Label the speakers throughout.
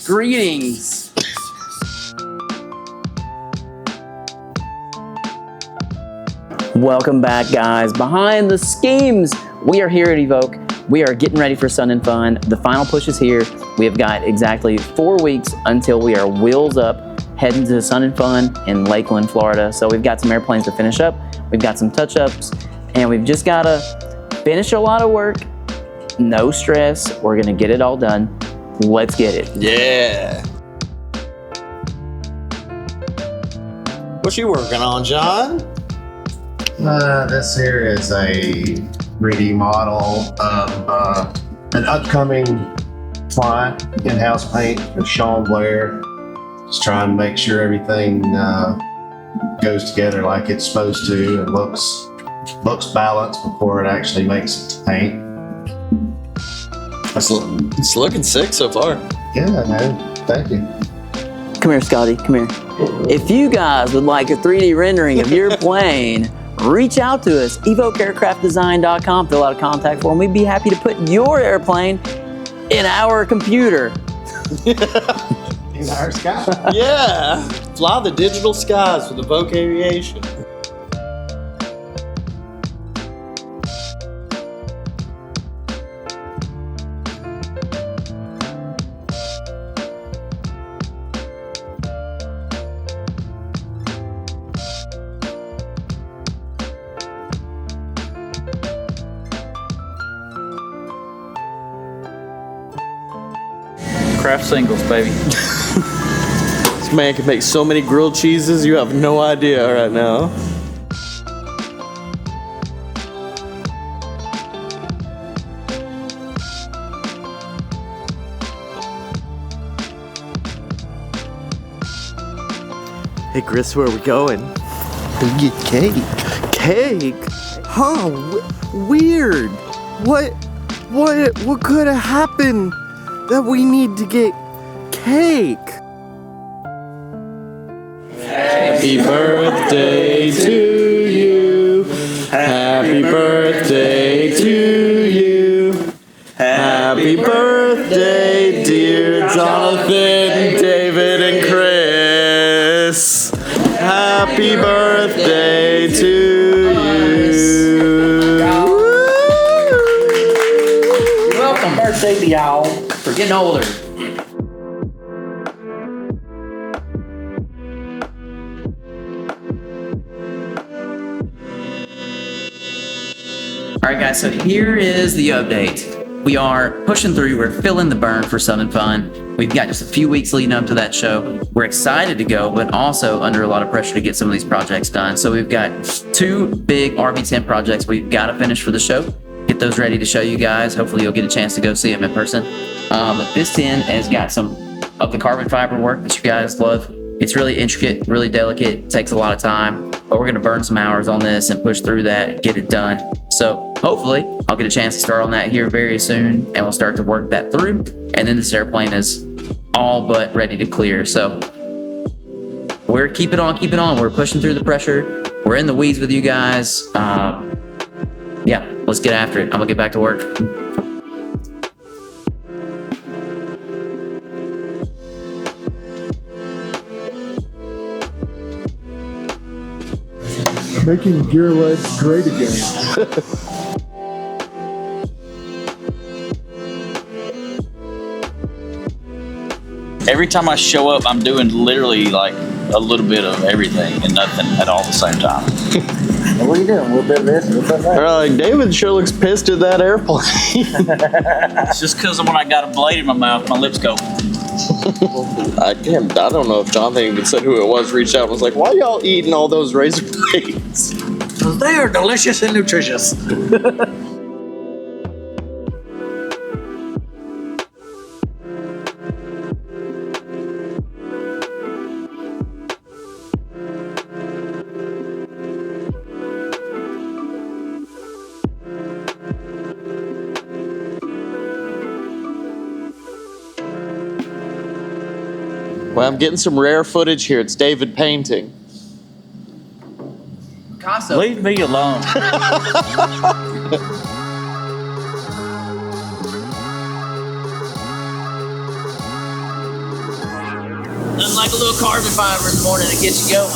Speaker 1: Greetings. Welcome back, guys. Behind the schemes, we are here at Evoke. We are getting ready for Sun and Fun. The final push is here. We have got exactly 4 weeks until we are wheels up, heading to Sun and Fun in Lakeland, Florida. So we've got some airplanes to finish up. We've got some touch-ups, and we've just got to finish a lot of work. No stress. We're going to get it all done. Let's get it.
Speaker 2: Yeah. What you working on, John?
Speaker 3: This here is a 3D model of an upcoming flight, in-house paint with Sean Blair. Just trying to make sure everything goes together like it's supposed to and looks balanced before it actually makes it to paint.
Speaker 2: It's looking sick so far.
Speaker 3: Yeah, man. Thank you.
Speaker 1: Come here, Scotty. Come here. If you guys would like a 3D rendering of your plane, reach out to us, evokeaircraftdesign.com, fill out a contact form. We'd be happy to put your airplane in our computer.
Speaker 3: In our sky.
Speaker 2: Yeah. Fly the digital skies with Evoke Aviation.
Speaker 4: Craft singles, baby.
Speaker 2: This man can make so many grilled cheeses, you have no idea right now. Hey Chris, where are we going?
Speaker 5: We get cake.
Speaker 2: Cake?
Speaker 5: Huh? Weird. What could have happened that we need to get cake?
Speaker 2: Happy birthday to you. Happy birthday to you. Happy birthday, dear Jonathan, David, and Chris. Happy birthday to you.
Speaker 1: Welcome birthday to y'all. We're getting older. All right, guys, so here is the update. We are pushing through. We're filling the burn for Sun and Fun. We've got just a few weeks leading up to that show. We're excited to go, but also under a lot of pressure to get some of these projects done. So we've got 2 big RV10 projects we've got to finish for the show. Get those ready to show you guys. Hopefully you'll get a chance to go see them in person. This 10 has got some of the carbon fiber work that you guys love. It's really intricate, really delicate. It takes a lot of time, but we're going to burn some hours on this and push through that, get it done. So hopefully I'll get a chance to start on that here very soon, and we'll start to work that through. And then this airplane is all but ready to clear. So we're keep it on. We're pushing through the pressure. We're in the weeds with you guys. Yeah, let's get after it. I'm gonna get back to work.
Speaker 6: Making gear legs great again.
Speaker 4: Every time I show up, I'm doing literally like a little bit of everything and nothing at all at the same time.
Speaker 6: What are you doing? A little bit of this, a little bit of that.
Speaker 2: They're like, David sure looks pissed at that airplane.
Speaker 4: It's just because when I got a blade in my mouth, my lips go.
Speaker 2: I don't know if Jonathan even said who it was, reached out and was like, why y'all eating all those razor blades?
Speaker 4: They are delicious and nutritious.
Speaker 2: Well, I'm getting some rare footage here. It's David painting.
Speaker 1: Picasso.
Speaker 4: Leave me alone.
Speaker 1: like a little carbon fiber in the morning to get you going.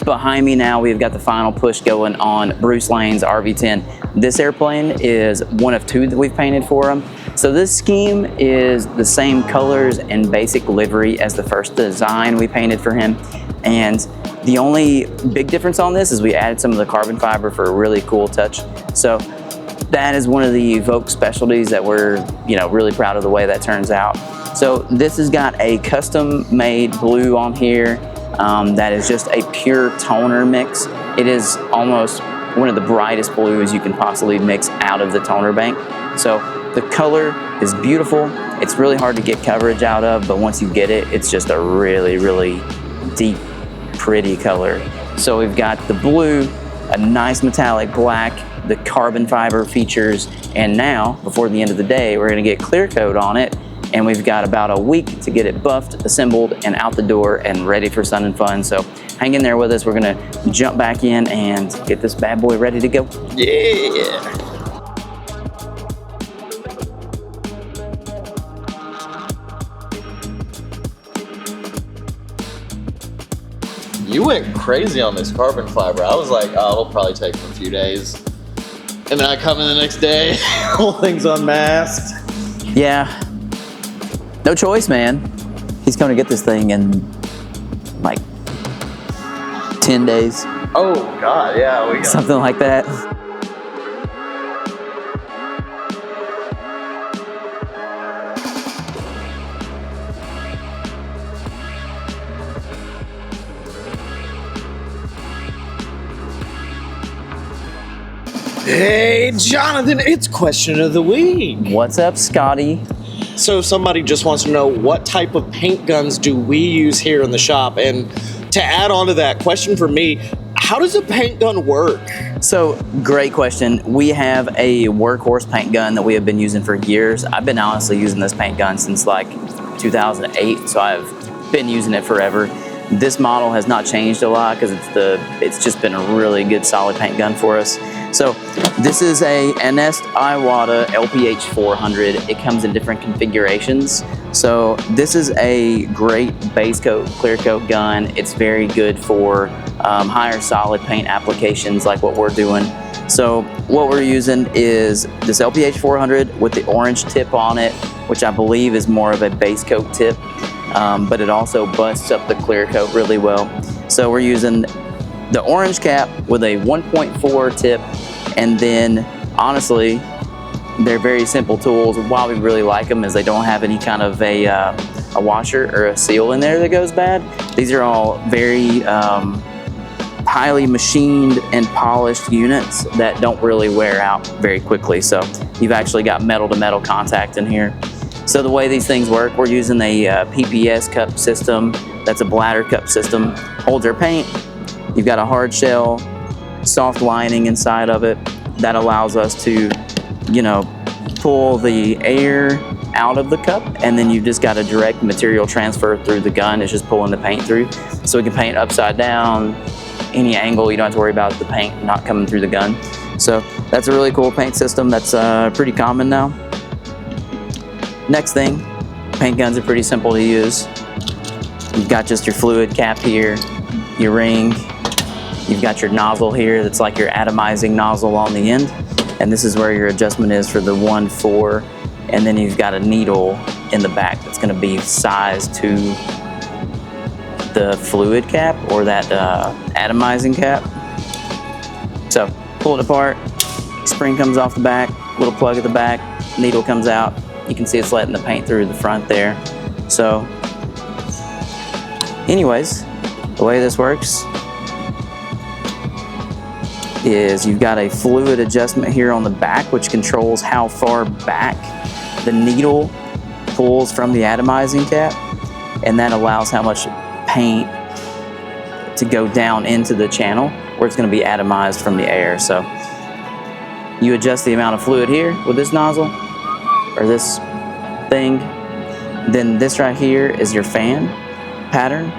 Speaker 1: Behind me now, we've got the final push going on Bruce Lane's RV10. This airplane is one of two that we've painted for him. So this scheme is the same colors and basic livery as the first design we painted for him. And the only big difference on this is we added some of the carbon fiber for a really cool touch. So that is one of the Evoque specialties that we're, really proud of the way that turns out. So this has got a custom made blue on here. That is just a pure toner mix. It is almost one of the brightest blues you can possibly mix out of the toner bank. So the color is beautiful. It's really hard to get coverage out of, but once you get it, it's just a really, really deep, pretty color. So we've got the blue, a nice metallic black, the carbon fiber features, and now, before the end of the day, we're gonna get clear coat on it, and we've got about a week to get it buffed, assembled, and out the door and ready for Sun and Fun. So hang in there with us. We're gonna jump back in and get this bad boy ready to go.
Speaker 2: Yeah. You went crazy on this carbon fiber. I was like, oh, it'll probably take a few days. And then I come in the next day, whole thing's unmasked.
Speaker 1: Yeah, no choice, man. He's coming to get this thing in like 10 days,
Speaker 2: Oh, God, yeah. We got
Speaker 1: something like that.
Speaker 7: Hey, Jonathan, it's question of the week.
Speaker 1: What's up, Scotty?
Speaker 7: So somebody just wants to know, what type of paint guns do we use here in the shop? And to add on to that question for me, how does a paint gun work?
Speaker 1: So, great question. We have a workhorse paint gun that we have been using for years. I've been honestly using this paint gun since like 2008, so I've been using it forever. This model has not changed a lot because it's just been a really good solid paint gun for us. So this is a Ernest Iwata LPH 400. It comes in different configurations. So this is a great base coat, clear coat gun. It's very good for higher solid paint applications like what we're doing. So what we're using is this LPH 400 with the orange tip on it, which I believe is more of a base coat tip, but it also busts up the clear coat really well. So we're using the orange cap with a 1.4 tip, and then honestly, they're very simple tools. Why we really like them is they don't have any kind of a washer or a seal in there that goes bad. These are all very highly machined and polished units that don't really wear out very quickly. So you've actually got metal to metal contact in here. So the way these things work, we're using a PPS cup system. That's a bladder cup system. Holds our paint. You've got a hard shell, soft lining inside of it. That allows us to, pull the air out of the cup, and then you've just got a direct material transfer through the gun. It's just pulling the paint through. So we can paint upside down, any angle. You don't have to worry about the paint not coming through the gun. So that's a really cool paint system that's pretty common now. Next thing, paint guns are pretty simple to use. You've got just your fluid cap here, your ring. You've got your nozzle here that's like your atomizing nozzle on the end. And this is where your adjustment is for the 1-4. And then you've got a needle in the back that's gonna be sized to the fluid cap or that atomizing cap. So pull it apart, spring comes off the back, little plug at the back, needle comes out. You can see it's letting the paint through the front there. So anyways, the way this works is you've got a fluid adjustment here on the back, which controls how far back the needle pulls from the atomizing cap, and that allows how much paint to go down into the channel where it's going to be atomized from the air. So you adjust the amount of fluid here with this nozzle or this thing. Then this right here is your fan pattern.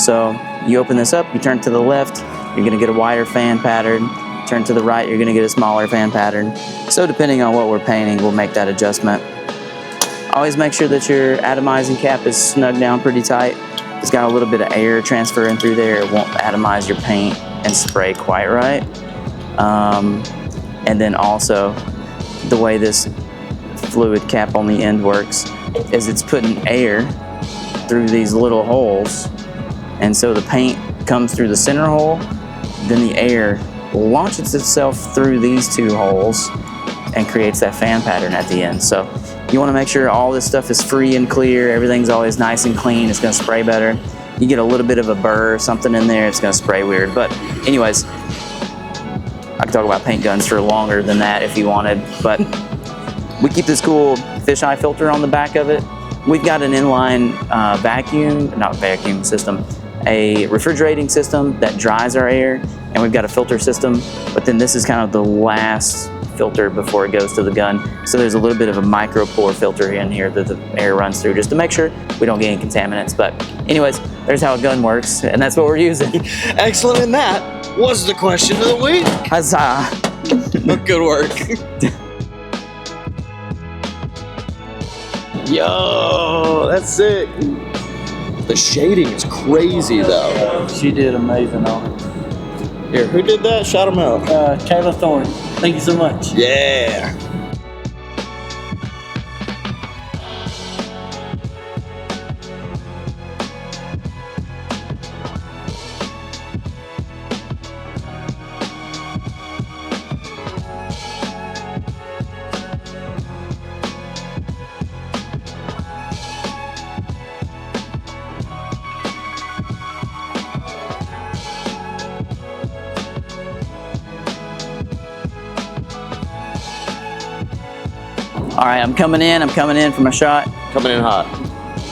Speaker 1: So you open this up, you turn it to the left, you're going to get a wider fan pattern. turn to the right, you're gonna get a smaller fan pattern. So depending on what we're painting, we'll make that adjustment. Always make sure that your atomizing cap is snug down pretty tight. It's got a little bit of air transferring through there. It won't atomize your paint and spray quite right. And then also, the way this fluid cap on the end works is it's putting air through these little holes. And so the paint comes through the center hole, then the air launches itself through these two holes and creates that fan pattern at the end. So you want to make sure all this stuff is free and clear. Everything's always nice and clean. It's going to spray better. You get a little bit of a burr or something in there, it's going to spray weird. But anyways, I could talk about paint guns for longer than that if you wanted. But we keep this cool fisheye filter on the back of it. We've got an inline vacuum system, a refrigerating system that dries our air, and we've got a filter system. But then this is kind of the last filter before it goes to the gun. So there's a little bit of a micro pore filter in here that the air runs through just to make sure we don't get any contaminants. But anyways, there's how a gun works, and that's what we're using.
Speaker 7: Excellent, and that was the question of the week.
Speaker 1: Huzzah!
Speaker 7: Good work. Yo, that's sick. The shading is crazy, though.
Speaker 8: She did amazing on it.
Speaker 7: Here, who did that? Shout him out.
Speaker 8: Kayla Thorne, thank you so much.
Speaker 7: Yeah.
Speaker 1: All right, I'm coming in for my shot.
Speaker 7: Coming in hot.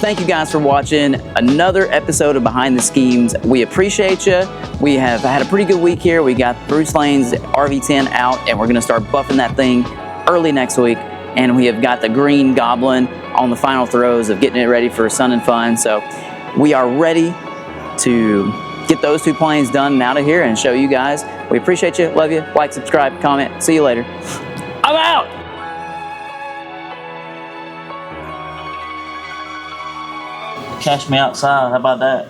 Speaker 1: Thank you guys for watching another episode of Behind the Schemes. We appreciate you. We have had a pretty good week here. We got Bruce Lane's RV10 out, and we're gonna start buffing that thing early next week. And we have got the Green Goblin on the final throes of getting it ready for Sun and Fun. So we are ready to get those two planes done and out of here and show you guys. We appreciate you, love you. Like, subscribe, comment. See you later. I'm out.
Speaker 4: Cash me outside. How about that?